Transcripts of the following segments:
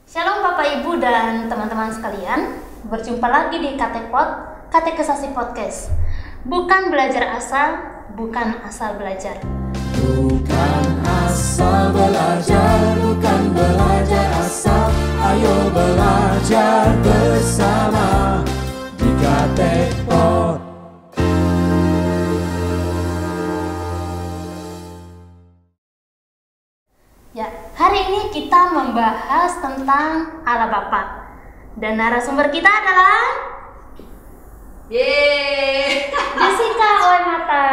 Shalom Bapak Ibu dan teman-teman sekalian. Berjumpa lagi di Katekesasi Podcast. Bukan belajar asal, bukan asal belajar. Bukan asal belajar, bukan belajar asal. Ayo belajar bersama di Katekpot. Ya, hari ini kita membahas tentang Allah Bapa. Dan narasumber kita adalah Jessica Oemata.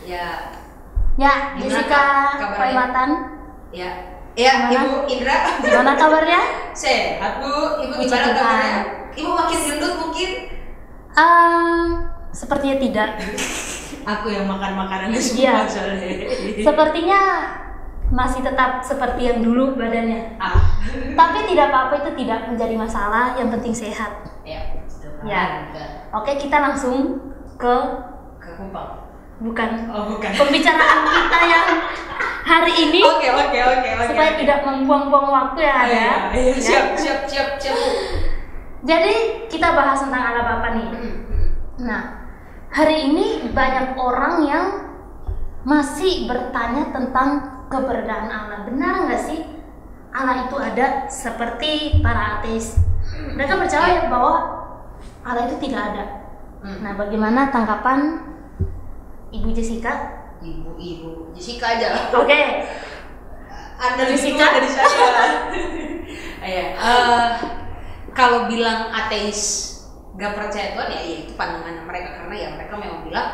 Ya, Jessica Oemata. ya, Gimana? Ibu Indra. Gimana kabarnya? Sehat Bu, Ibu Puji gimana Tuhan. kabarnya? Ibu makin gendut mungkin? Sepertinya tidak. Aku yang makan makanannya Iya. semua soalnya. Sepertinya masih tetap seperti yang dulu badannya. Tapi tidak apa-apa, itu tidak menjadi masalah, yang penting sehat. Ya, Ya. Oke, kita langsung ke Kupang. bukan Oh, bukan. pembicaraan kita yang hari ini. Oke. Supaya tidak membuang-buang waktu yang ada. Iya, Ya. siap. Jadi kita bahas tentang Allah Bapa nih. Nah, hari ini banyak orang yang masih bertanya tentang keberadaan Allah. Benar nggak sih Allah itu ada seperti para ateis? Mereka percaya bahwa Allah itu tidak ada. Nah, bagaimana tanggapan Ibu Jessica? Ibu Jessica aja lah. Oke. Anda Jessica? dari saya. Iya. Kalau bilang ateis gak percaya Tuhan ya itu pandangan mereka, karena ya mereka memang bilang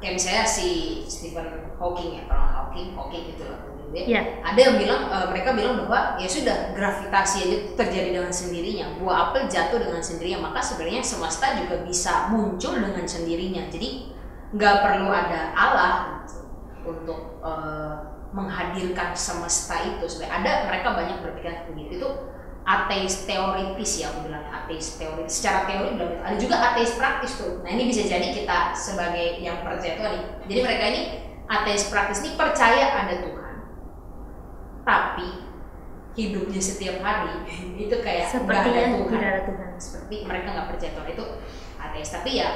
kayak misalnya si Stephen Hawking ya, orang Hawking gitu lah. Iya. Ada yang bilang mereka bilang bahwa ya sudah, gravitasi aja terjadi dengan sendirinya, buah apel jatuh dengan sendirinya, maka sebenarnya semesta juga bisa muncul dengan sendirinya. Jadi nggak perlu ada Allah gitu, untuk menghadirkan semesta itu. Sebenarnya ada, mereka banyak berpikiran begitu. Itu ateis teoritis ya, aku bilang ateis teoritis. Secara teori bilang ada juga ateis praktis tuh. Nah ini bisa jadi kita sebagai yang percaya Tuhan nih. Jadi mereka ini ateis praktis ini percaya ada Tuhan, tapi hidupnya setiap hari itu kayak nggak ada Sepertinya Tuhan. tidak ada Tuhan. Seperti mereka nggak percaya Tuhan, itu ateis. Tapi ya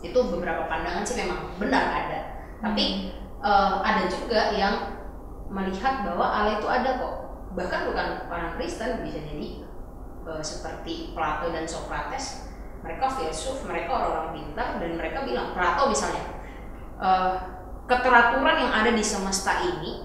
itu beberapa pandangan sih memang benar ada. Tapi ada juga yang melihat bahwa Allah itu ada kok. Bahkan bukan orang Kristen, bisa jadi seperti Plato dan Socrates. Mereka filsuf, mereka orang-orang pintar, dan mereka bilang, Plato misalnya, keteraturan yang ada di semesta ini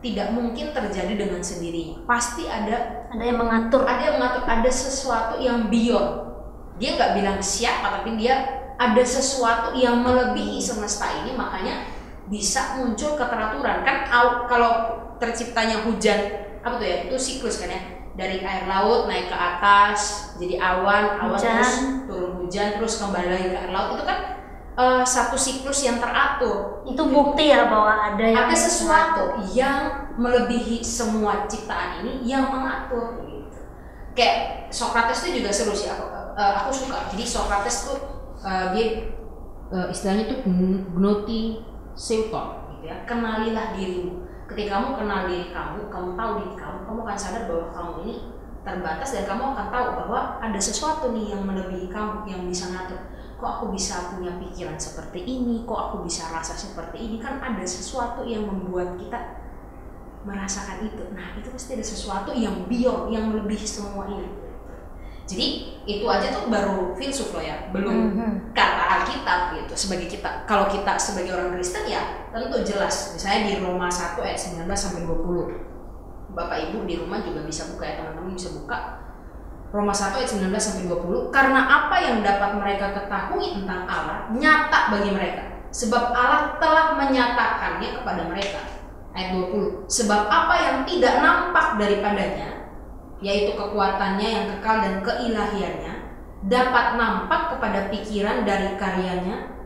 tidak mungkin terjadi dengan sendirinya. Pasti ada yang mengatur. Ada sesuatu yang beyond. Dia nggak bilang siapa, tapi dia ada sesuatu yang melebihi semesta ini, makanya bisa muncul keteraturan. Kan kalau terciptanya hujan, apa tuh ya, itu siklus kan ya, dari air laut naik ke atas jadi awan Hujan. terus turun hujan, terus kembali lagi ke air laut. Itu kan satu siklus yang teratur. Itu bukti ya bahwa ada Sesuatu yang melebihi semua ciptaan ini yang mengatur gitu. Kayak Socrates itu juga seru sih, aku suka. Jadi Socrates tuh dia istilahnya tuh gnoti seuton gitu ya, kenalilah dirimu. Ketika kamu kenal diri kamu tahu diri kamu akan sadar bahwa kamu ini terbatas, dan kamu akan tahu bahwa ada sesuatu nih yang melebihi kamu, yang bisa ngatur. Kok aku bisa punya pikiran seperti ini, kok aku bisa rasa seperti ini, kan ada sesuatu yang membuat kita merasakan itu. Nah itu pasti ada sesuatu yang beyond, yang melebihi semua ini. Jadi itu aja tuh baru filsuf loh ya, belum kata Alkitab gitu. Kalau kita sebagai orang Kristen ya tentu jelas. Misalnya di Roma 1 ayat 19 sampai 20. Bapak Ibu di rumah juga bisa buka ya, teman-teman bisa buka. Roma 1 ayat 19 sampai 20. Karena apa yang dapat mereka ketahui tentang Allah nyata bagi mereka, sebab Allah telah menyatakannya kepada mereka. Ayat 20. Sebab apa yang tidak nampak daripadanya, yaitu kekuatannya yang kekal dan keilahiannya, dapat nampak kepada pikiran dari karyanya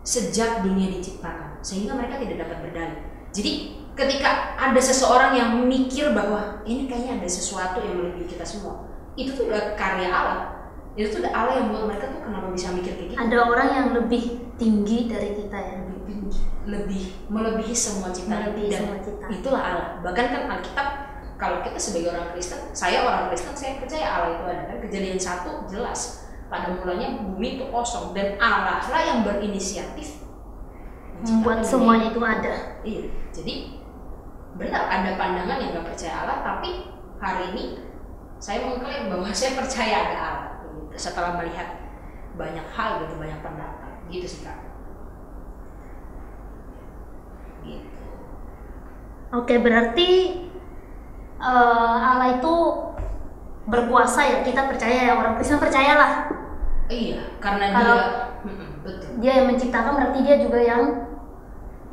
sejak dunia diciptakan, sehingga mereka tidak dapat berdalih. Jadi ketika ada seseorang yang mikir bahwa ini kayaknya ada sesuatu yang melebihi kita semua, itu tuh udah karya Allah. Itu tuh Allah yang buat mereka tuh kenapa bisa mikir kayak gitu. Ada orang yang lebih tinggi dari kita ya. Lebih melebihi semua ciptaan. Melebihi Dan semua ciptaan. itulah Allah. Bahkan kan Alkitab, kalau kita sebagai orang Kristen, saya orang Kristen, saya percaya Allah itu ada. Kan Kejadian 1 jelas, pada mulanya bumi itu kosong dan Allah lah yang berinisiatif Membuat semuanya itu ada. Iya, jadi benar ada pandangan yang gak percaya Allah, tapi hari ini saya mengklaim bahwa saya percaya ada Allah gitu, setelah melihat banyak hal gitu, banyak pendapat gitu sih Kak. Gitu. Oke, berarti Allah itu berkuasa ya, kita percaya ya, orang Kristen percayalah. Iya, karena Kalau betul. dia yang menciptakan, berarti dia juga yang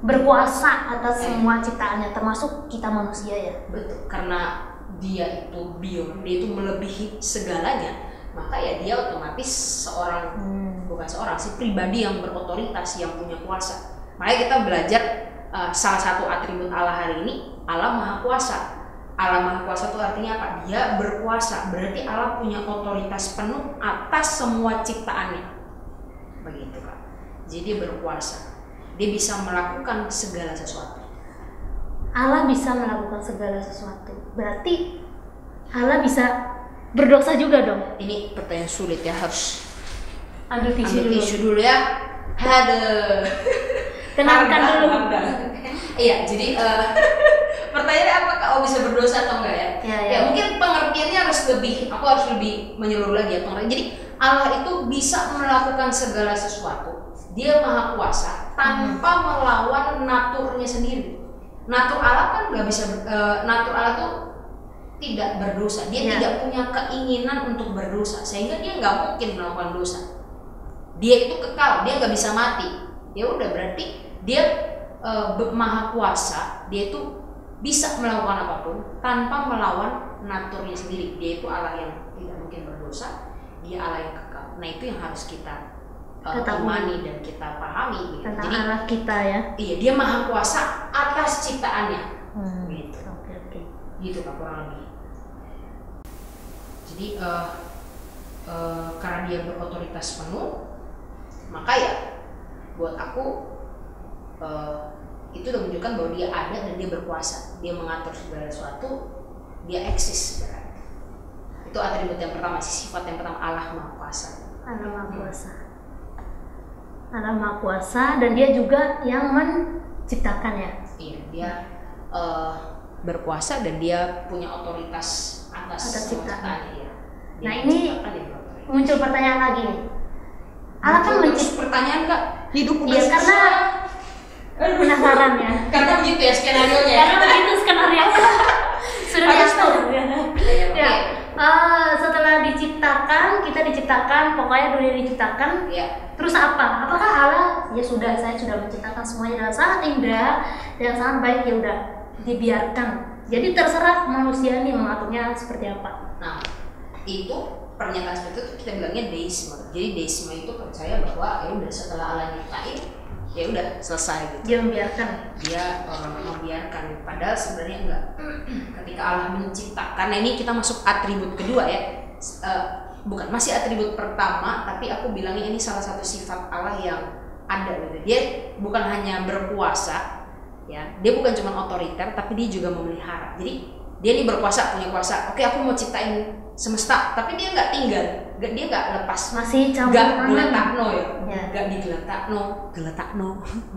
berkuasa atas semua ciptaannya, termasuk kita manusia ya. Betul, karena dia itu dia itu melebihi segalanya, maka ya dia otomatis seorang bukan seorang sih, pribadi yang berotoritas, yang punya kuasa. Makanya kita belajar salah satu atribut Allah hari ini, Allah Maha Kuasa. Allah Maha Kuasa itu artinya apa? Dia berkuasa, berarti Allah punya otoritas penuh atas semua ciptaannya. Begitu Kak. Jadi dia berkuasa. Dia bisa melakukan segala sesuatu. Allah bisa melakukan segala sesuatu. Berarti Allah bisa berdosa juga dong. Ini pertanyaan sulit ya, harus Ambil ambil tisu dulu ya. Aduh. Tenangkan dulu. Iya, jadi pertanyaannya apakah Allah bisa berdosa atau enggak ya? Ya. Mungkin pengertiannya harus lebih, aku harus lebih menyeluruh lagi ya pengertian. Jadi Allah itu bisa melakukan segala sesuatu. Dia Maha Kuasa tanpa melawan naturnya sendiri. Natur Allah kan nggak bisa, natur Allah tuh tidak berdosa. Dia tidak punya keinginan untuk berdosa, sehingga dia nggak mungkin melakukan dosa. Dia itu kekal, dia nggak bisa mati. Ya udah, berarti dia Maha Kuasa. Dia itu bisa melakukan apapun tanpa melawan naturnya sendiri. Dia itu Allah yang tidak mungkin berdosa. Dia Allah yang kekal. Nah, itu yang harus kita imani dan kita pahami gitu. Tentang Jadi Allah kita ya. iya, dia Maha Kuasa atas ciptaannya. Gitu. Oke. Gitu Kak, kurang lebih. Jadi karena dia berotoritas penuh, maka ya buat aku itu udah menunjukkan bahwa dia ada dan dia berkuasa. Dia mengatur segala sesuatu, dia eksis berarti. Itu atribut yang pertama, sifat yang pertama, Allah Maha Kuasa. Allah Maha Kuasa. Allah Maha Kuasa, dan dia juga yang menciptakan ya. Iya, dia berkuasa dan dia punya otoritas atas ciptaan. Ya. Nah, ini muncul pertanyaan lagi nih. Allah kan menciptakan pertanyaan Kak, hidup udah ya, karena penasaran ya. Karena begitu ya skenario-nya. Karena begitu skenario sudah diatur. Ya. Setelah diciptakan, kita diciptakan, pokoknya dunia diciptakan. Ya. Terus apa? Apakah Allah ya sudah, saya sudah menciptakan semuanya dengan sangat indah dan sangat baik, ya udah dibiarkan. Jadi terserah manusia nih mengaturnya seperti apa. Nah, itu pernyataan seperti itu kita bilangnya deisme. Jadi deisme itu percaya bahwa ya udah setelah Allah nyiptain, ya udah selesai gitu. Dia membiarkan. Dia membiarkan. Padahal sebenarnya enggak. Ketika Allah menciptakan, nah ini kita masuk atribut kedua ya. Bukan, masih atribut pertama, tapi aku bilangnya ini salah satu sifat Allah yang ada gitu. Dia bukan hanya berkuasa, ya. Dia bukan cuma otoriter, tapi dia juga memelihara. Jadi dia ini berkuasa, punya kuasa. Oke, aku mau ciptain semesta, tapi dia nggak tinggal, dia nggak lepas, masih campur nggak tangan. geletakno ya, nggak digeletakno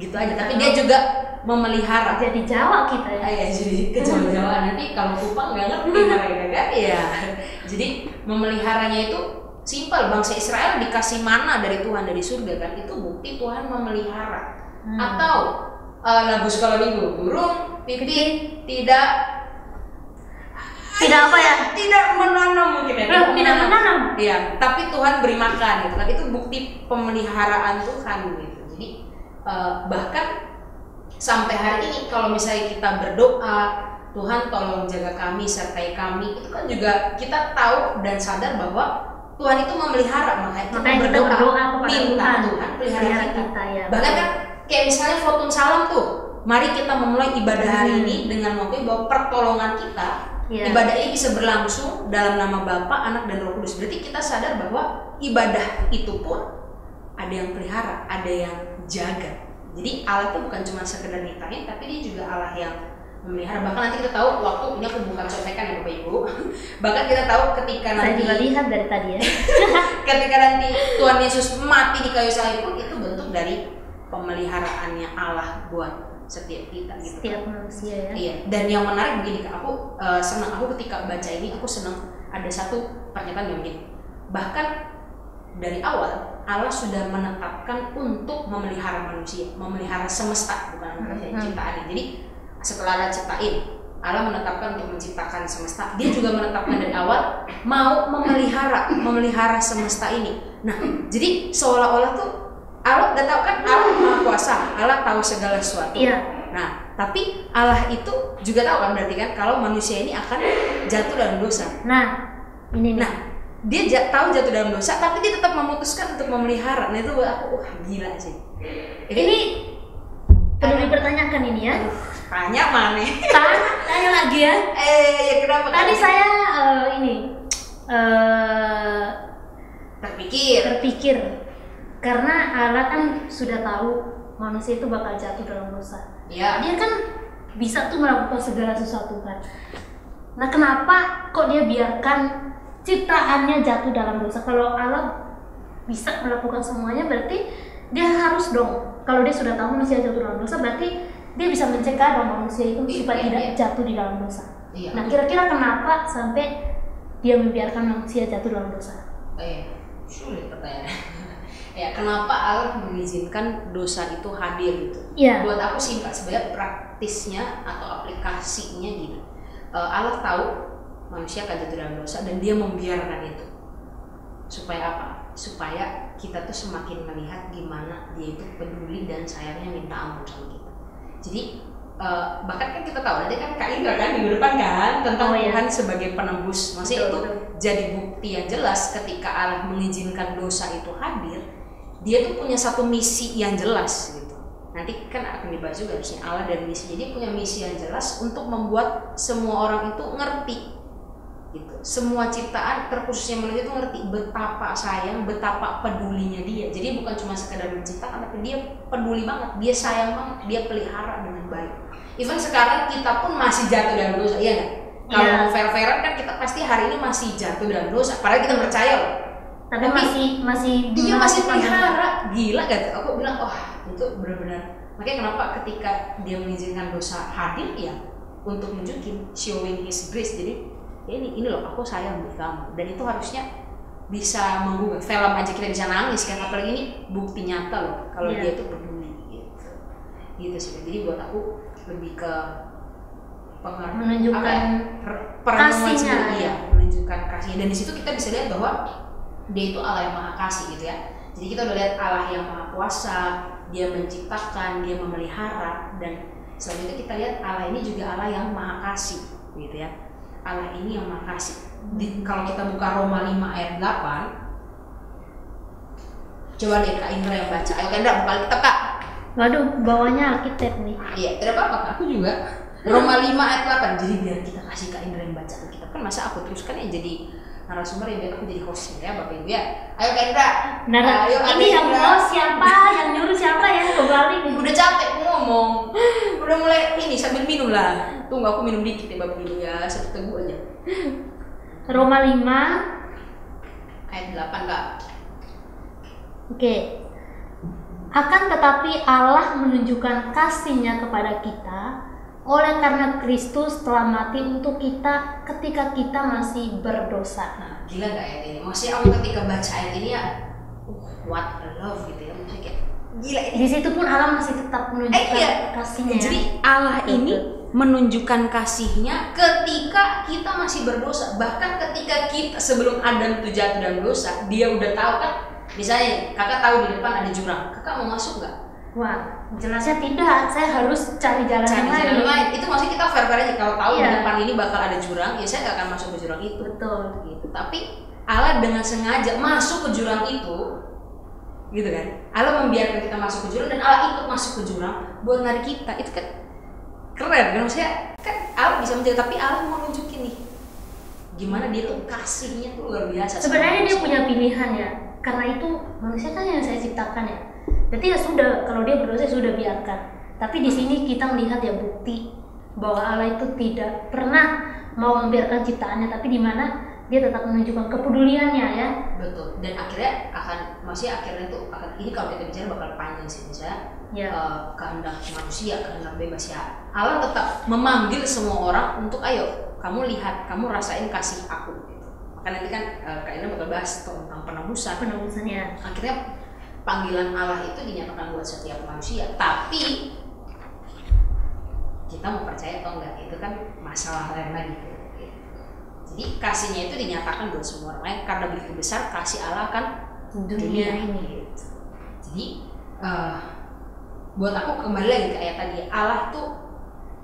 gitu aja. Tapi dia juga memelihara. Jadi Jawa kita ya. Ya, jadi kejawa-jawaan nanti kalau Kupang nggak ngerti mereka ya. Jadi memeliharanya itu simpel. Bangsa Israel dikasih mana dari Tuhan, dari surga kan, itu bukti Tuhan memelihara. Atau lagu sekolah minggu, burung pipit tidak apa ya? Tidak menanam mungkin ya. Tidak menanam. Iya, tapi Tuhan beri makan gitu kan. Itu bukti pemeliharaan Tuhan gitu. Jadi bahkan sampai hari ini kalau misalnya kita berdoa, Tuhan tolong jaga kami, sertai kami, itu kan juga kita tahu dan sadar bahwa Tuhan itu memelihara. Makanya kita berdoa kepada minta Tuhan pelihara kita. Ya. Bahkan kan kayak misalnya Fotun Salam tuh, mari kita memulai ibadah hari ini dengan mengakui bahwa pertolongan kita Ibadah ini bisa berlangsung dalam nama Bapa, Anak, dan Roh Kudus. Berarti kita sadar bahwa ibadah itu pun ada yang pelihara, ada yang jaga. Jadi Allah itu bukan cuma sekedar nyiptain, tapi dia juga Allah yang memelihara. Bahkan nanti kita tahu waktu ini, aku bukan contekan ya Bapak Ibu. Bahkan kita tahu ketika Saya nanti juga lihat dari tadi ya. ketika nanti Tuhan Yesus mati di kayu salib pun itu bentuk dari pemeliharaannya Allah buat setiap kita gitu. Setiap manusia ya. Iya. Dan yang menarik begini Kak, aku senang, aku ketika baca ini aku senang ada satu pernyataan yang begini. Bahkan dari awal Allah sudah menetapkan untuk memelihara manusia, memelihara semesta, bukan memelihara ciptaannya. Jadi setelah Allah ciptain, Allah menetapkan untuk menciptakan semesta. Dia juga menetapkan dari awal mau memelihara semesta ini. Nah, jadi seolah-olah tuh Allah udah tahu kan, Allah Maha Kuasa, Allah tahu segala sesuatu. Iya. Nah, tapi Allah itu juga tahu kan, berarti kan kalau manusia ini akan jatuh dalam dosa. Nah, ini nih. Nah, dia tahu jatuh dalam dosa, tapi dia tetap memutuskan untuk memelihara. Nah itu buat aku, wah gila sih. Ini perlu dipertanyakan ini ya. Tanya mana? Tanya lagi ya. Ya kenapa? Tadi saya terpikir karena Allah kan sudah tahu manusia itu bakal jatuh dalam dosa. Iya. Dia kan bisa tuh melakukan segala sesuatu kan. Nah, kenapa kok dia biarkan ciptaannya jatuh dalam dosa? Kalau Allah bisa melakukan semuanya, berarti dia harus dong. Kalau dia sudah tahu manusia jatuh dalam dosa, berarti dia bisa mencegah dong manusia itu supaya tidak jatuh di dalam dosa. Iya. Nah, kira-kira kenapa sampai dia membiarkan manusia jatuh dalam dosa? Sulit pertanyaannya. Ya, kenapa Allah mengizinkan dosa itu hadir gitu? Iya. Buat aku singkat, sebenarnya praktisnya atau aplikasinya gini. Allah tahu manusia akan jatuh dalam dosa dan dia membiarkan itu. Supaya apa? Supaya kita tuh semakin melihat gimana dia itu peduli dan sayangnya minta ampun sama kita. Jadi bahkan kan kita tahu nanti kan Kak Indra kan minggu depan kan tentang Tuhan sebagai penebus. Maksudnya itu jadi bukti yang jelas ketika Allah mengizinkan dosa itu hadir, dia tuh punya satu misi yang jelas gitu. Nanti kan akan dibahas juga harusnya Allah dan misi. Jadi punya misi yang jelas untuk membuat semua orang itu ngerti gitu. Semua ciptaan terkhususnya manusia itu ngerti betapa sayang, betapa pedulinya dia. Jadi bukan cuma sekedar menciptakan, tapi dia peduli banget, dia sayang banget, dia pelihara dengan baik. Even sekarang kita pun masih jatuh dalam dosa, iya nggak? Kalau mau fair-fairan kan kita pasti hari ini masih jatuh dalam dosa, padahal kita percaya loh. Tapi masih dia masih pelihara, gila gak? Aku bilang, itu benar-benar. Makanya kenapa ketika dia mengizinkan dosa hadir ya untuk nunjukin, showing His grace. Jadi ya ini loh, aku sayang buat kamu. Dan itu harusnya bisa menggugah. Film aja kita bisa nangis kan, apalagi ini bukti nyata loh kalau dia itu peduli gitu sih. Jadi buat aku lebih ke menunjukkan kasihnya, menunjukkan kasihnya. Dan di situ kita bisa lihat bahwa dia itu Allah yang maha kasih gitu ya. Jadi kita udah lihat Allah yang maha kuasa, dia menciptakan, dia memelihara, dan selanjutnya kita lihat Allah ini juga Allah yang maha kasih gitu ya. Allah ini yang maha kasih. Kalau kita buka Roma 5 ayat 8, coba lihat Kak Indra yang baca. Ayo Kak Indra buka kitab Kak. Waduh, bawahnya Alkitab nih. Iya, tidak apa-apa Kak, aku juga. Roma 5 ayat 8. Jadi biar kita kasih Kak Indra yang baca Alkitab, kan masa aku teruskan ya jadi narasumber, ya biar aku jadi hostnya ya Bapak Ibu ya. Ayo Kak Indra. Ayo, ini yang host siapa, yang nyuruh siapa ya? Kembali nih. Udah capek ngomong. Udah mulai ini sambil minum lah. Tunggu aku minum dikit ya Bapak Ibu ya, satu teguh aja. Roma 5 ayat 8 Kak. Oke. Akan tetapi Allah menunjukkan kasih-Nya kepada kita oleh karena Kristus telah mati untuk kita ketika kita masih berdosa. Nah, gila gak ayat ini? Maksudnya aku ketika baca ayat ini ya, what a love gitu ya, maksudnya kayak gila ini. Di situ pun Allah masih tetap menunjukkan kasih-Nya. Jadi Allah ini menunjukkan kasih-Nya ketika kita masih berdosa. Bahkan ketika kita sebelum Adam itu jatuh dalam dosa, dia udah tahu kan. Misalnya kakak tahu di depan ada jurang, kakak mau masuk nggak? Wah, jelasnya tidak. Saya harus cari jalan lain. Itu maksudnya kita fair aja. Kalau tahu di depan ini bakal ada jurang, ya saya nggak akan masuk ke jurang itu. Betul. Gitu. Tapi Allah dengan sengaja masuk ke jurang itu, gitu kan? Allah membiarkan kita masuk ke jurang dan Allah ikut masuk ke jurang buat narik kita. Itu kan keren kan? Maksudnya kan Allah bisa menjaga, tapi Allah mau nunjukin nih gimana dia tuh kasihnya tuh luar biasa. Sebenarnya dia punya pilihan ya, karena itu manusia kan yang saya ciptakan ya. Berarti ya sudah, kalau dia berdosa sudah biarkan. Tapi di sini kita melihat ya bukti bahwa Allah itu tidak pernah mau membiarkan ciptaannya, tapi di mana dia tetap menunjukkan kepeduliannya ya. Betul. Dan akhirnya akhirnya tuh akan, ini kalau kita bicara bakal panjang sih, misalnya Ya. kehendak manusia, kehendak bebas ya. Allah tetap memanggil semua orang untuk ayo kamu lihat, kamu rasain kasih aku. Gitu. Maka nanti kan Kak Ina bakal bahas tentang Penebusannya. Akhirnya panggilan Allah itu dinyatakan buat setiap manusia, tapi kita mau percaya atau enggak itu kan masalah lain lagi. Jadi kasihnya itu dinyatakan buat semua orang, karena begitu besar kasih Allah kan dunia ini. Jadi buat aku kembali lagi ke ayat tadi, Allah tuh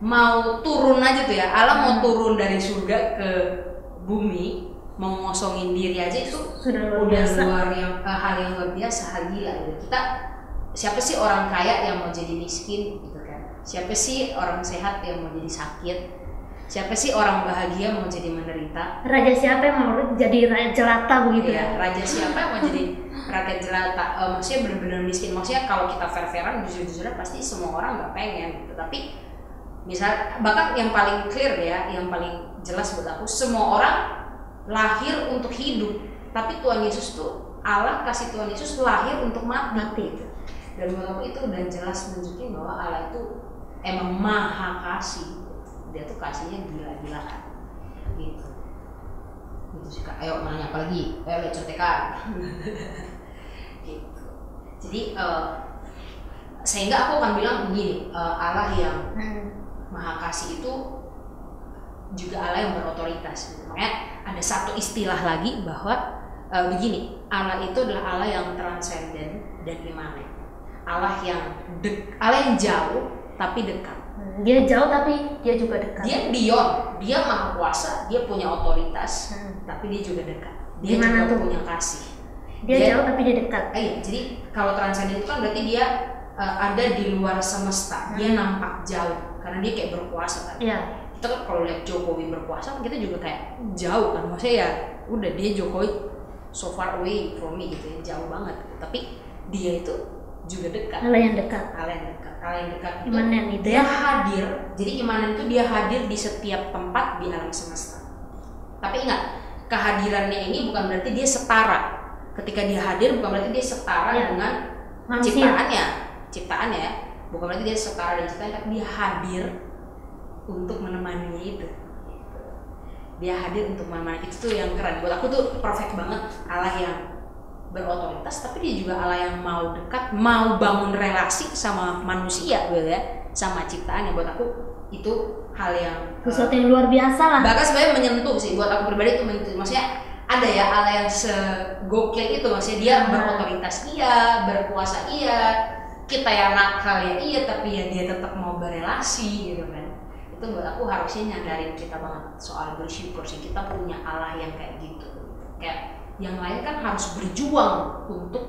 mau turun aja tuh ya, Allah mau turun dari surga ke bumi, mau ngosongin diri aja itu Sudah luar udah biasa. hal yang luar biasa, hal gila gitu. Kita siapa sih orang kaya yang mau jadi miskin gitu kan? Siapa sih orang sehat yang mau jadi sakit? Siapa sih orang bahagia mau jadi menderita? Raja siapa yang mau jadi raja jelata begitu Ya, raja siapa yang mau jadi rakyat jelata? Maksudnya benar-benar miskin. Maksudnya kalau kita fair-fairan jujur-jujuran pasti semua orang nggak pengen gitu. Tapi misal bahkan yang paling clear ya, yang paling jelas buat aku, semua orang lahir untuk hidup. Tapi Tuhan Yesus tuh, Allah kasih Tuhan Yesus lahir untuk mati gitu. Dan buat aku itu udah jelas menunjukin bahwa Allah itu emang maha kasih. Dia tuh kasihnya gila-gilaan gitu. Gitu sih Kak. Ayo nanya apa lagi? Lihat contekan. Gitu. Jadi sehingga aku akan bilang begini, Allah yang maha kasih itu juga Allah yang berotoritas. Makanya ada satu istilah lagi bahwa begini, Allah itu adalah Allah yang transenden dan imanen. Allah yang jauh tapi dekat. Dia jauh tapi dia juga dekat. Dia beyond, dia maha kuasa, dia punya otoritas, tapi dia juga dekat. Dia Gimana juga tuh? punya kasih. Dia jauh tapi dia dekat. Iya, jadi kalau transenden itu kan berarti dia ada di luar semesta, dia nampak jauh karena dia kayak berkuasa kan. Iya. Kita kan kalau lihat Jokowi berkuasa, kita juga kayak jauh kan, maksudnya ya udah dia Jokowi so far away from me gitu ya, jauh banget. Tapi dia itu juga dekat. Allah yang dekat. Allah yang dekat itu Imanen itu dia ya. hadir. Jadi imanen itu dia hadir di setiap tempat di alam semesta. Tapi ingat, kehadirannya ini bukan berarti dia setara. Ketika dia hadir bukan berarti dia setara Ya. dengan Manusia. ciptaannya ya. Bukan berarti dia setara dengan ciptaannya, tapi dia hadir untuk menemaninya itu. Dia hadir untuk menemani itu tuh yang keren. Buat aku tuh perfect banget, Allah yang berotoritas, tapi dia juga Allah yang mau dekat, mau bangun relasi sama manusia gitu ya, sama ciptaannya. Buat aku itu hal yang Sesuatu yang luar biasa lah. bahkan sebenarnya menyentuh sih. Buat aku pribadi itu menyentuh. Maksudnya ada ya Allah yang segokil itu, maksudnya dia berotoritas iya, berkuasa iya, kita yang nakal ya iya, tapi ya dia tetap mau berelasi gitu kan. Itu buat aku harusnya nyadarin kita banget soal bersyukur sih, kita punya Allah yang kayak gitu. Kayak yang lain kan harus berjuang untuk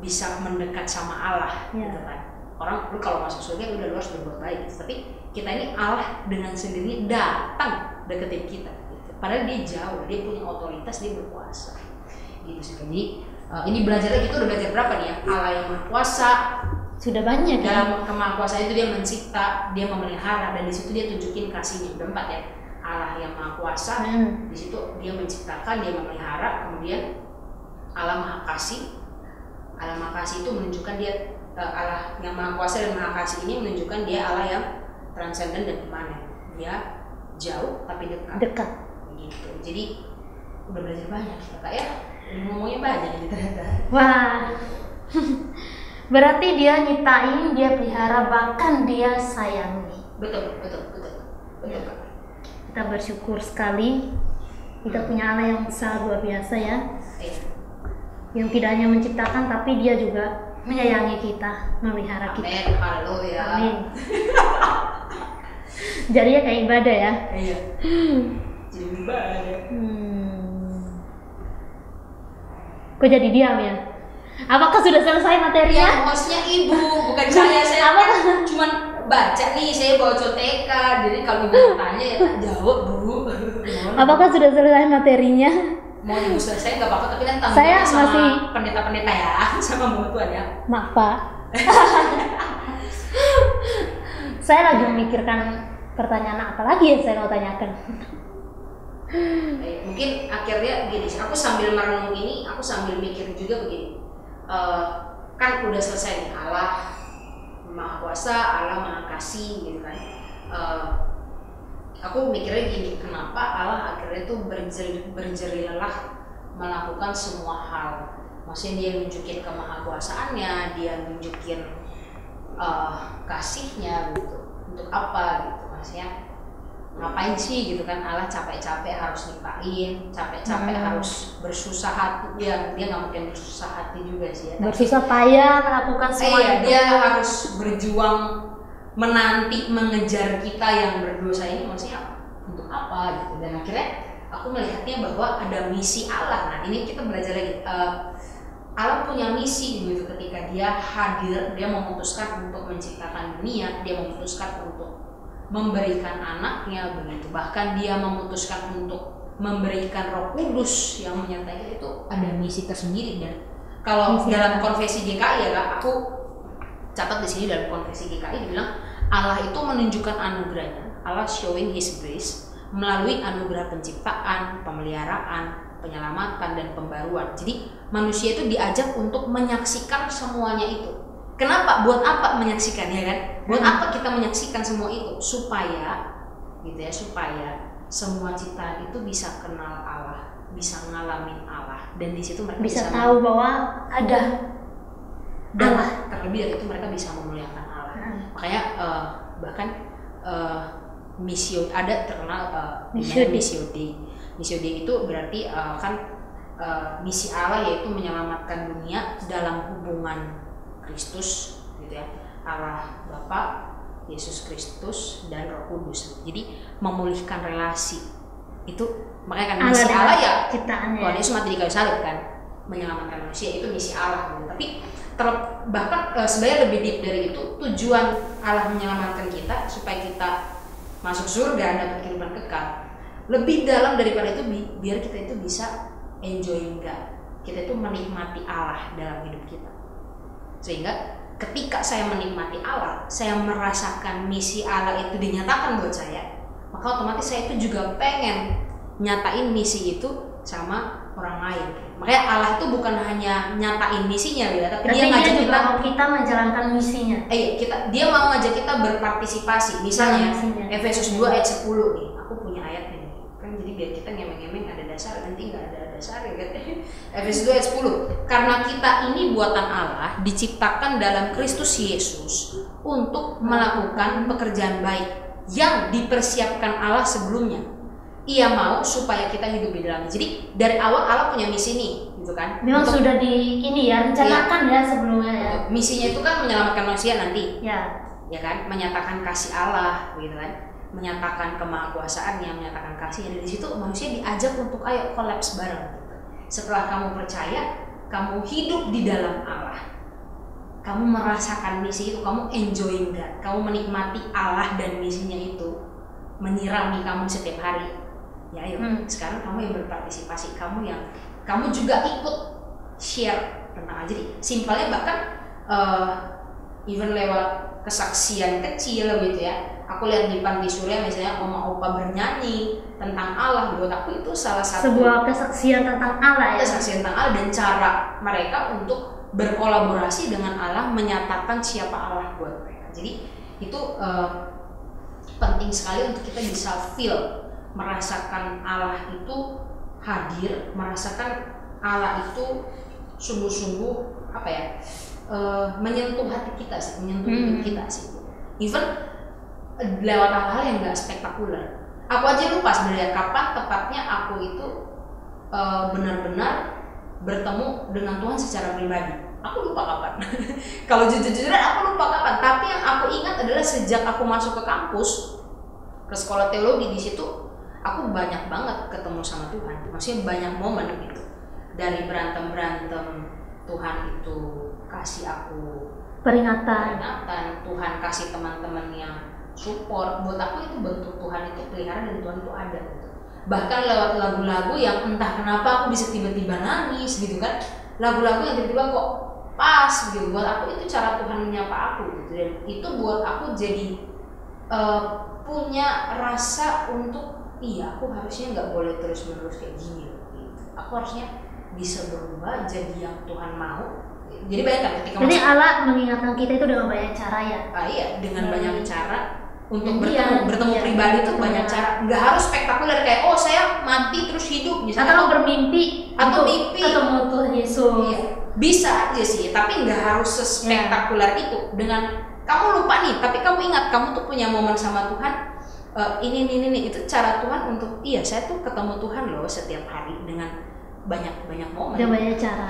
bisa mendekat sama Allah gitu kan. Orang lu kalau masuk surga udah lu harus berbuat baik gitu. Tapi kita ini Allah dengan sendirinya datang deketin kita gitu. Padahal dia jauh, dia punya otoritas, dia berkuasa gitu sih. Jadi ini belajarnya kita udah belajar berapa nih ya? Allah yang berkuasa, Sudah banyak ya. dalam kemahakuasaan itu dia mencipta, dia memelihara, dan di situ dia tunjukin kasihnya. Udah 4 ya. Allah yang maha kuasa, di situ dia menciptakan, dia memelihara, kemudian Allah maha kasih. Allah maha kasih itu menunjukkan dia Allah yang maha kuasa dan maha kasih ini menunjukkan dia Allah yang transenden dan imanen. Dia jauh tapi dekat. Dekat. Gitu. Jadi udah belajar banyak kita Kak ya. Ngomongnya banyak ini ternyata. Wah. Berarti dia nyiptain, dia pelihara, bahkan dia sayangi. Betul. Ya. Kita bersyukur sekali kita punya Allah yang sangat luar biasa ya. Yang tidak hanya menciptakan tapi dia juga menyayangi kita, memelihara kita. Amin, haleluya. Amin. Jadinya kayak ibadah ya. Iya. Jadi ibadah. Kok jadi diam ya? Apakah sudah selesai materinya? Ya, hostnya ibu, bukan saya. Saya kan cuman baca nih, saya bawa contekan. Jadi kalau ibu tanya ya tak jawab bu. Apakah sudah selesai materinya? Mau ibu selesai nggak apa-apa, tapi nanti Saya tanggung sama masih pendeta-pendeta ya, sama mbak Tuhan ya. Maaf Pak. Saya lagi memikirkan pertanyaan apa lagi yang saya mau tanyakan. Mungkin akhirnya gini, aku sambil merenung ini, aku sambil mikir juga begini. Kan udah selesai nih, Allah Maha Kuasa, Allah Maha Kasih gitu kan. Aku mikirnya gini, kenapa Allah akhirnya tuh berjeri lelah melakukan semua hal. Maksudnya dia nunjukin kemahakuasaannya, dia nunjukin kasihnya gitu. Untuk apa gitu, maksudnya ngapain sih gitu kan, Allah capek-capek harus nyiptain, capek-capek harus bersusah hati. Dia nggak mungkin bersusah hati juga sih ya, bersusah payah melakukan semua itu. Dia harus berjuang menanti mengejar kita yang berdosa ini, maksudnya untuk apa gitu. Dan akhirnya aku melihatnya bahwa ada misi Allah. Nah ini kita belajar lagi, Allah punya misi gitu. Ketika dia hadir, dia memutuskan untuk menciptakan dunia, dia memutuskan untuk memberikan anaknya begitu, bahkan dia memutuskan untuk memberikan Roh Kudus yang menyertai itu. Ada misi tersendiri. Dan kalau dalam konfesi GKI ya Kak, aku catat di sini dalam konfesi GKI dibilang Allah itu menunjukkan anugerahnya, Allah showing His grace melalui anugerah penciptaan, pemeliharaan, penyelamatan dan pembaruan. Jadi manusia itu diajak untuk menyaksikan semuanya itu. Kenapa? Buat apa menyaksikan ya kan? Buat apa kita menyaksikan semua itu? Supaya gitu ya, supaya semua ciptaan itu bisa kenal Allah, bisa ngalamin Allah, dan di situ mereka bisa tahu bahwa ada Allah. Terlebih dari itu mereka bisa memuliakan Allah. Makanya bahkan misio ada terkenal Missio Dei. Missio Dei itu berarti kan misi Allah yaitu menyelamatkan dunia dalam hubungan Kristus gitu ya, Allah Bapa, Yesus Kristus dan Roh Kudus. Jadi memulihkan relasi itu, makanya kan misi Allah ya ciptaannya. Tuhan Yesus mati di kayu salib kan, menyelamatkan manusia, itu misi Allah gitu. Tapi bahkan sebenarnya lebih deep dari itu, tujuan Allah menyelamatkan kita supaya kita masuk surga, dapat kehidupan kekal. Lebih dalam daripada itu, biar kita itu bisa enjoying God, kita itu menikmati Allah dalam hidup kita. Sehingga ketika saya menikmati Allah, saya merasakan misi Allah itu dinyatakan buat saya, maka otomatis saya itu juga pengen nyatain misi itu sama orang lain. Makanya Allah itu bukan hanya nyatain misinya ya, tapi dia ngajak juga mau kita menjalankan misinya. Dia mau ngajak kita berpartisipasi. Misalnya Efesus 2 ayat 10 nih, aku punya ayat ini kan, jadi biar kita ngemeng-ngemeng ada dasar, nanti nggak ada dasar ya kan. Efesus 2 ayat 10, karena kita ini buatan Allah, diciptakan dalam Kristus Yesus untuk melakukan pekerjaan baik yang dipersiapkan Allah sebelumnya. Ia mau supaya kita hidup di dalamnya. Jadi dari awal Allah punya misi nih, gitu kan? Memang sudah rencanakan ya sebelumnya ya. Misinya itu kan menyelamatkan manusia nanti. Ya kan? Menyatakan kasih Allah, gitu kan? Menyatakan kemahakuasaannya, menyatakan kasihnya. Dari situ manusia diajak untuk ayo kolaps bareng. Gitu. Setelah kamu percaya, kamu hidup di dalam Allah, kamu merasakan misi itu, kamu enjoying God, kamu menikmati Allah dan misinya itu menyirami kamu setiap hari. Ya ayo, sekarang kamu yang berpartisipasi, kamu juga ikut share tentang aja. Jadi simpelnya bahkan even lewat kesaksian kecil gitu ya. Aku lihat di Panti Surya misalnya oma opa bernyanyi tentang Allah, buat aku itu salah satu sebuah kesaksian tentang Allah ya. Kesaksian tentang Allah dan cara mereka untuk berkolaborasi dengan Allah, menyatakan siapa Allah buat mereka. Jadi itu penting sekali untuk kita bisa feel, merasakan Allah itu hadir, merasakan Allah itu sungguh-sungguh menyentuh hati kita sih, menyentuh hidup kita sih. Even lewat hal-hal yang nggak spektakuler. Aku aja lupa sebenarnya kapan tepatnya aku itu benar-benar bertemu dengan Tuhan secara pribadi. Aku lupa kapan. Kalau jujur-jujuran aku lupa kapan. Tapi yang aku ingat adalah sejak aku masuk ke kampus, ke sekolah teologi, di situ aku banyak banget ketemu sama Tuhan. Maksudnya banyak momen gitu. Dari berantem-berantem, Tuhan itu kasih aku peringatan, Tuhan kasih teman-teman yang support. Buat aku itu bentuk Tuhan itu pelihara dan Tuhan itu ada gitu. bahkan lewat lagu-lagu yang entah kenapa aku bisa tiba-tiba nangis gitu kan, lagu-lagu yang tiba-tiba kok pas gitu buat aku, itu cara Tuhan menyapa aku gitu. Dan itu buat aku jadi punya rasa untuk iya, aku harusnya nggak boleh terus-menerus kayak gini gitu. Aku harusnya bisa berubah jadi yang Tuhan mau. Jadi bayangkan ketika jadi Allah mengingatkan kita itu dengan banyak cara ya. Iya, dengan banyak cara untuk Iya, bertemu iya, pribadi itu betul. banyak cara. Nggak harus spektakuler kayak oh saya mati terus hidup misalnya. Atau bermimpi Atau untuk mimpi. ketemu Tuhan Yesus. Iya, bisa aja sih, tapi nggak harus sespektakuler itu. Dengan kamu lupa nih, tapi kamu ingat kamu tuh punya momen sama Tuhan. Ini itu cara Tuhan untuk iya saya tuh ketemu Tuhan loh setiap hari dengan banyak momen. Dengan banyak cara.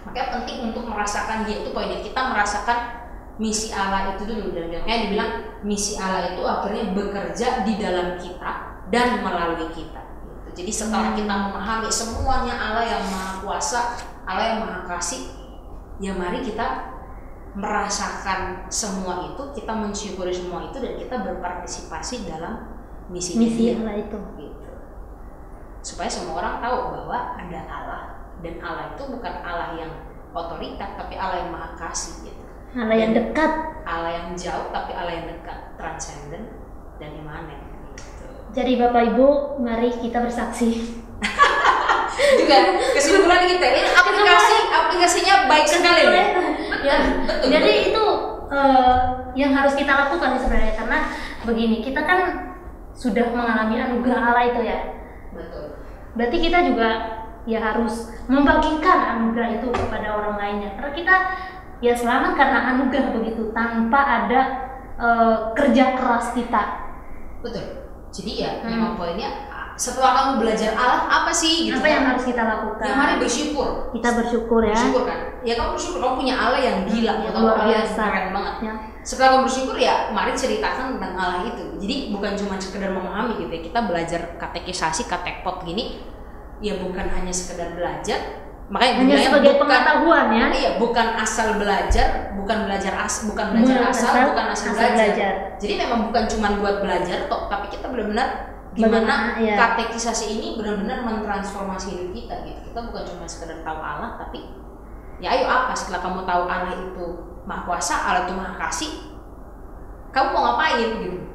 Makanya penting untuk merasakan dia, itu poinnya, kita merasakan misi Allah itu dulu. Dan kayak dibilang misi Allah itu akhirnya bekerja di dalam kita dan melalui kita gitu. Jadi setelah kita memahami semuanya Allah yang maha kuasa, Allah yang maha kasih, ya mari kita merasakan semua itu, kita mensyukuri semua itu, dan kita berpartisipasi dalam misi Allah itu gitu. Supaya semua orang tahu bahwa ada Allah, dan Allah itu bukan Allah yang otoriter, tapi Allah yang maha kasih gitu. Allah yang dekat, Allah yang jauh, tapi Allah yang dekat, transcendent dan imanen gitu. Jadi Bapak Ibu, mari kita bersaksi. Juga kesimpulan kita ini aplikasinya baik sekali. Ya, jadi itu yang harus kita lakukan sebenarnya, karena begini, kita kan sudah mengalami anugerah Allah itu ya. Betul. Berarti kita juga ya harus membagikan anugerah itu kepada orang lainnya, karena kita ya selamat karena anugerah begitu, tanpa ada kerja keras kita. Betul. Jadi ya memang poinnya, setelah kamu belajar Allah apa sih gitu, apa yang harus kita lakukan? Yang mari bersyukur. Kita bersyukur ya. Bersyukur kan? Ya kamu bersyukur, kamu punya Allah yang gila, yang atau luar Allah yang biasa. keren banget. Ya. Setelah kamu bersyukur ya mari ceritakan tentang Allah itu. Jadi bukan cuma sekedar memahami gitu ya. Kita belajar katekisasi, katekpot gini ya bukan hanya sekedar belajar. Makanya hanya sebagai pengetahuan ya. Iya, bukan asal belajar, bukan belajar asal, bukan belajar. Jadi memang bukan cuma buat belajar toh, tapi kita benar-benar gimana ya. katekisasi ini benar-benar mentransformasi hidup kita gitu. Kita bukan cuma sekedar tahu Allah, tapi ya ayo apa setelah kamu tahu Allah itu maha kuasa, Allah itu maha kasih, kamu mau ngapain gitu.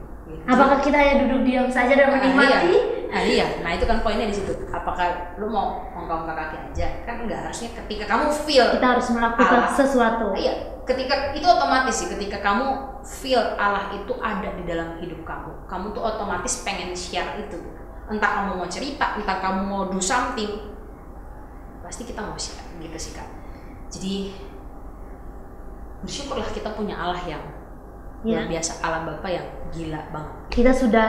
Apakah kita ya duduk diam saja dan menikmati? Iya. Nah itu kan poinnya di situ. Apakah lu mau ongkong kaki aja? Kan enggak, harusnya ketika kamu feel kita harus melakukan Allah, sesuatu. Iya, ketika itu otomatis sih. Ketika kamu feel Allah itu ada di dalam hidup kamu tuh otomatis pengen share itu. Entah kamu mau cerita, entah kamu mau do something, pasti kita mau share gitu sih Kak. Jadi bersyukurlah kita punya Allah yang luar biasa, Allah Bapa yang gila banget. Kita sudah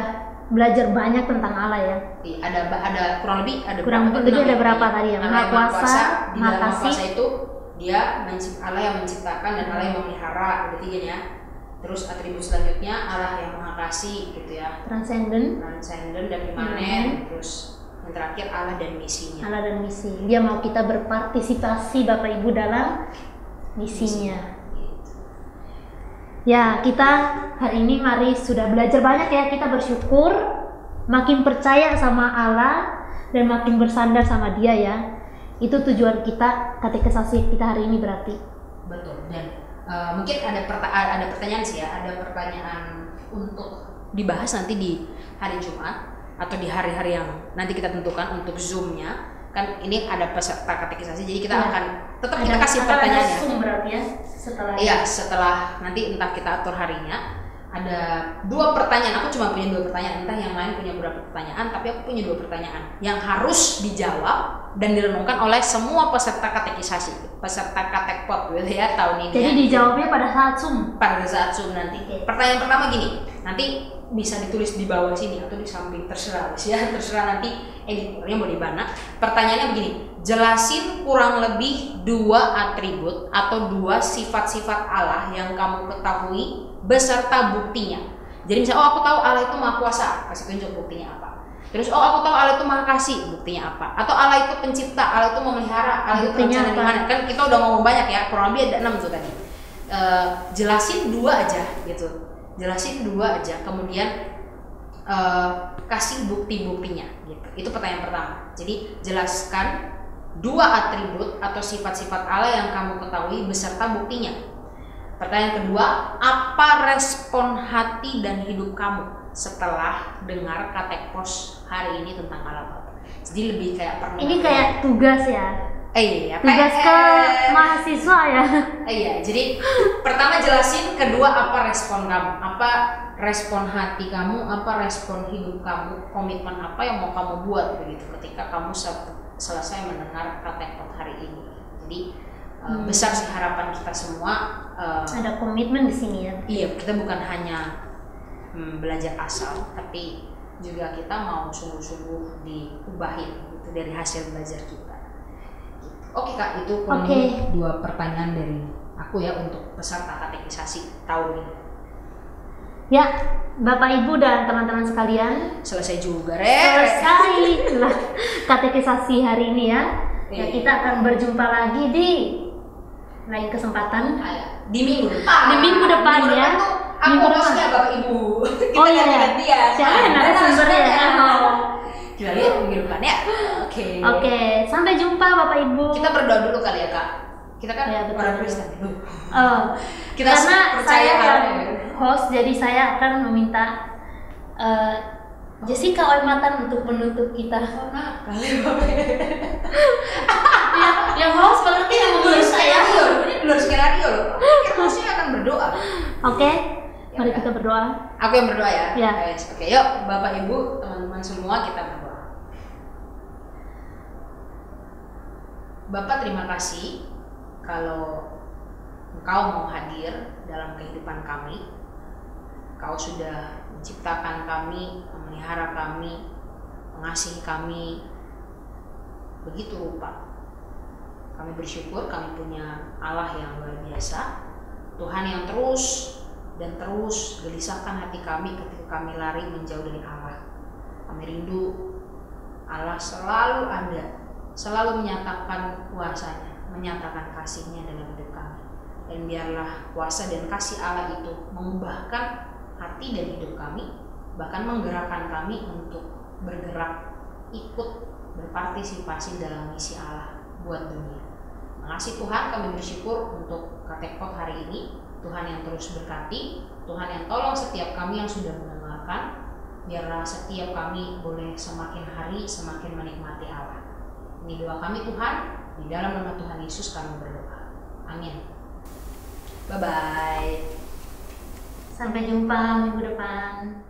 belajar banyak tentang Allah ya. Ada kurang lebih ada berapa tadi ya? Maha kuasa, di dalam maha kuasa itu dia Allah yang menciptakan dan Allah yang memelihara, ada tiga ya. Terus atribut selanjutnya Allah yang maha kasih gitu ya. Transcendent dan imanen. Terus yang terakhir Allah dan misinya. Allah dan misi. Dia mau kita berpartisipasi Bapak Ibu dalam misinya. Ya, kita hari ini mari sudah belajar banyak ya, kita bersyukur, makin percaya sama Allah dan makin bersandar sama Dia ya. Itu tujuan kita, katekisasi kita hari ini berarti. Betul. Dan mungkin ada pertanyaan sih ya, ada pertanyaan untuk dibahas nanti di hari Jumat atau di hari-hari yang nanti kita tentukan untuk Zoom-nya. Kan ini ada peserta katekisasi, jadi kita akan tetap kita kasih pertanyaannya. Zoom berarti ya setelah. Iya, setelah nanti entah kita atur harinya. Ada 2 pertanyaan, aku cuma punya 2 pertanyaan, entah yang lain punya berapa pertanyaan, tapi aku punya 2 pertanyaan yang harus dijawab dan direnungkan oleh semua peserta katekisasi, peserta katekpot gitu ya tahun ini. Jadi dijawabnya pada saat Zoom. Pada saat Zoom nanti. Pertanyaan pertama gini, nanti bisa ditulis di bawah sini atau di samping, terserah nanti editornya mau di mana. Pertanyaannya begini, jelasin kurang lebih 2 atribut atau 2 sifat-sifat Allah yang kamu ketahui beserta buktinya. Jadi misalnya, aku tahu Allah itu maha kuasa, kasih tunjuk buktinya apa. Terus aku tahu Allah itu maha kasih, buktinya apa. Atau Allah itu pencipta, Allah itu memelihara, Allah itu rencana di mana. Kan kita udah ngomong banyak ya, kurang lebih ada 6 tuh tadi. Jelasin 2 aja gitu. Jelasin 2 aja. Kemudian kasih bukti-buktinya gitu. Itu pertanyaan pertama. Jadi jelaskan 2 atribut atau sifat-sifat Allah yang kamu ketahui beserta buktinya. Pertanyaan kedua, apa respon hati dan hidup kamu setelah dengar katekpos hari ini tentang Allah Bapa? Jadi lebih kayak Ini kayak tugas ya. Iya, tugas ke mahasiswa ya. Iya, jadi pertama jelasin, kedua apa respon kamu, apa respon hati kamu, apa respon hidup kamu, komitmen apa yang mau kamu buat begitu ketika kamu selesai mendengar katekpos hari ini. Jadi besar sih harapan kita semua. Ada komitmen di sini ya. Iya, kita bukan hanya belajar asal, tapi juga kita mau sungguh-sungguh diubahin gitu dari hasil belajar kita. Oke Kak, itu kurang lebih 2 pertanyaan dari aku ya untuk peserta katekisasi tahun ini. Ya, Bapak Ibu dan teman-teman sekalian, selesai juga selesai katekisasi hari ini ya. Ya, kita akan berjumpa lagi di lain kesempatan di minggu depan. Di minggu depan ya. Aku hostnya Bapak Ibu. Oh iya ya. Siapa yang narasumbernya ya? Kita lihat minggu depan ya. Oke, sampai jumpa Bapak Ibu. Kita berdoa dulu kali ya Kak. Kita kan orang Kristen. Kita karena saya yang host, jadi saya akan meminta Jessica Oimatan untuk menutup kita. Yang host berarti yang menurut saya ini luar skenario loh. Hostnya akan berdoa. Oke, mari kita berdoa. Aku yang berdoa ya. Ya. Oke, yuk Bapak Ibu, teman-teman semua kita berdoa. Bapak terima kasih kalau Engkau mau hadir dalam kehidupan kami. Kau sudah menciptakan kami, memelihara kami, mengasihi kami begitu rupa. Kami bersyukur kami punya Allah yang luar biasa, Tuhan yang terus dan terus gelisahkan hati kami ketika kami lari menjauh dari Allah. Kami rindu Allah selalu ada, selalu menyatakan kuasa-Nya, menyatakan kasih-Nya dalam hidup kami. Dan biarlah kuasa dan kasih Allah itu mengubahkan hati dan hidup kami, bahkan menggerakkan kami untuk bergerak, ikut berpartisipasi dalam misi Allah buat dunia. Makasih Tuhan, kami bersyukur untuk katekpos hari ini. Tuhan yang terus berkati, Tuhan yang tolong setiap kami yang sudah mendengarkan. Biarlah setiap kami boleh semakin hari semakin menikmati Allah. Ini doa kami Tuhan, di dalam nama Tuhan Yesus kami berdoa. Amin. Bye-bye. Sampai jumpa minggu depan.